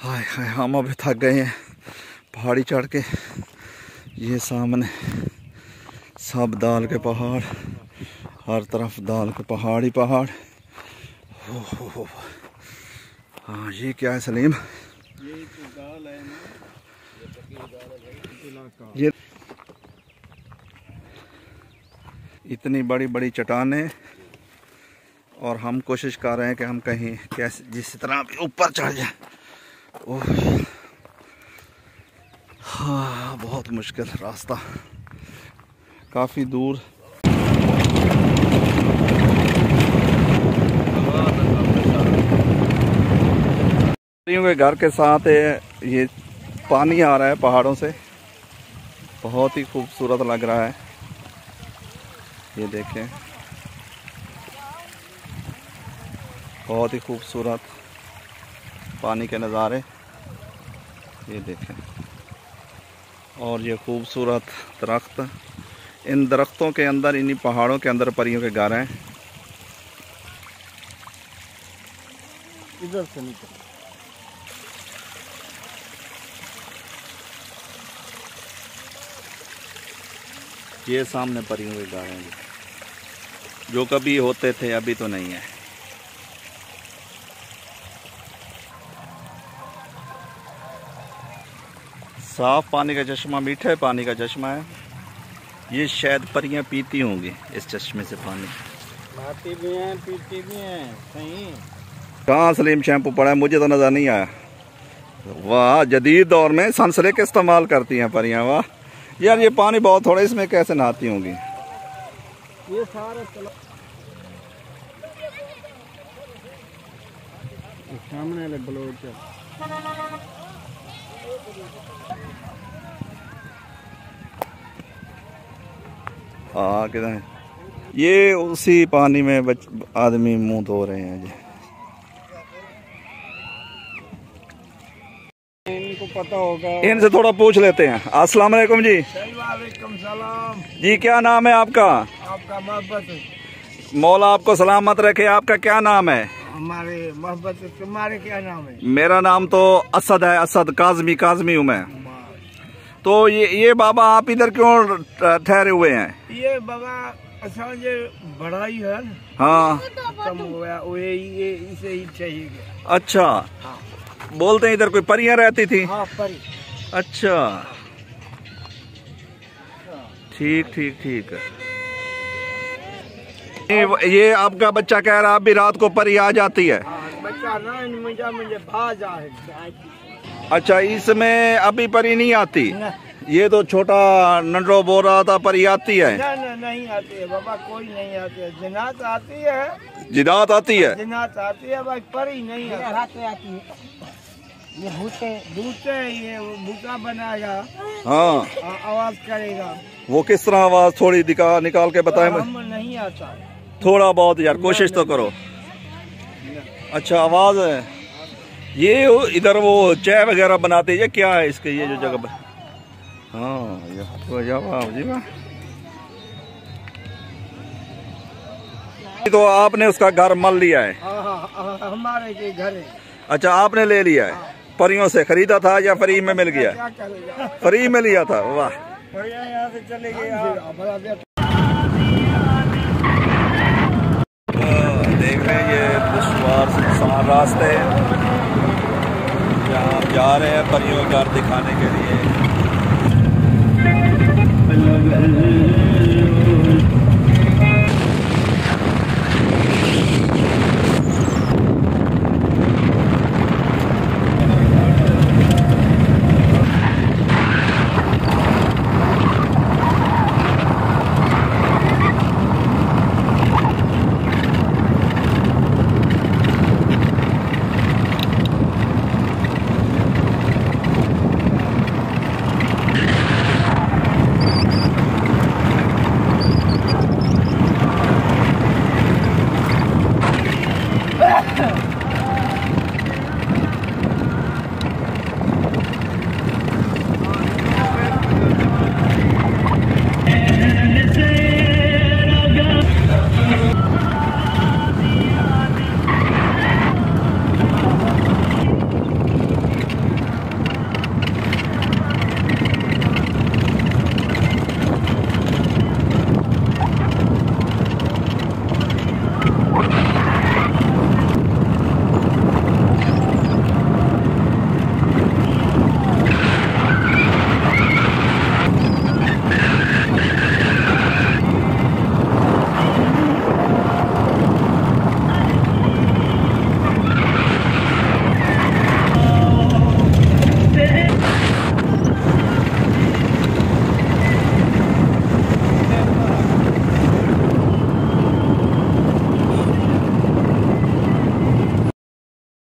हाय हाय हम अभी थक गए हैं पहाड़ी चढ़ के। ये सामने सब दाल के पहाड़, हर तरफ दाल के पहाड़ ही पहाड़। हो। हाँ ये क्या है सलीम? ये तो दाल है ना, ये इतनी बड़ी बड़ी चट्टानें और हम कोशिश कर रहे हैं कि हम कहीं कैसे जिस तरह भी ऊपर चढ़ जाए। ओह हाँ बहुत मुश्किल रास्ता, काफ़ी दूर। के घर के साथ ये पानी आ रहा है पहाड़ों से, बहुत ही खूबसूरत लग रहा है। ये देखें बहुत ही खूबसूरत पानी के नज़ारे, ये देखें। और ये खूबसूरत दरख्त, इन दरख्तों के अंदर, इन्हीं पहाड़ों के अंदर परियों के घर हैं। इधर से निकल। ये सामने परियों के घर हैं जो कभी होते थे, अभी तो नहीं है। साफ पानी का चश्मा, मीठे पानी का चश्मा है। ये शायद परियां पीती होंगी इस चश्मे से पानी। खाती भी हैं, पीती भी हैं। सही कहाँ सलीम शैम्पू पड़ा है? मुझे तो नजर नहीं आया। वाह, जदीद दौर में सनसले के इस्तेमाल करती हैं परियां। वाह यार, ये पानी बहुत थोड़ा, इसमें कैसे नहाती होंगी? ये सारा सामने वाले ब्लोच हाँ किधर है? ये उसी पानी में आदमी मुंह धो रहे हैं जी। इनको पता होगा, इनसे थोड़ा पूछ लेते हैं। अस्सलाम वालेकुम जी। वालेकुम सलाम। जी क्या नाम है आपका? आपका मोहब्बत, मौला आपको सलामत रखे। आपका क्या नाम है? हमारे मोहब्बत, तुम्हारे क्या नाम है? मेरा नाम तो असद है, असद। काजमी हूँ मैं। तो ये बाबा आप इधर क्यों ठहरे हुए हैं? ये बाबा अच्छा ये बढ़ाई है। हाँ कम हो गया, ये इसे ही चाहिए। अच्छा हाँ। बोलते हैं इधर कोई परियां रहती थी? हाँ परी। अच्छा ठीक ठीक ठीक। ये आपका बच्चा कह रहा है अभी रात को परी आ जाती है? बच्चा ना मुझे भाजा है। अच्छा इसमें अभी परी नहीं आती? न, ये तो छोटा नंडो बोल रहा था परी आती है। नहीं आती है बाबा, कोई नहीं आती है। जिनात आती है, जिनात आती है, जिनात आती है भाई, परी नहीं आती है। ये भूते ये भूता बनाएगा। हाँ आवाज करेगा। वो किस तरह आवाज? थोड़ी निकाल के बताए। हम नहीं आता थोड़ा बहुत यार कोशिश तो करो। अच्छा आवाज है। ये इधर वो चाय वगैरह बनाते हैं, ये क्या है इसके? ये जो जगह हाँ जी वाह। तो आपने उसका घर मल लिया है? हमारे के घर है। अच्छा आपने ले लिया है? परियों से खरीदा था या फ्री में मिल गया? फ्री में लिया था। वाह यहाँ से चले गए। देख रहे हैं ये दुश्वार सुनसान रास्ते जहाँ हम जा रहे हैं परियों का घर दिखाने के लिए।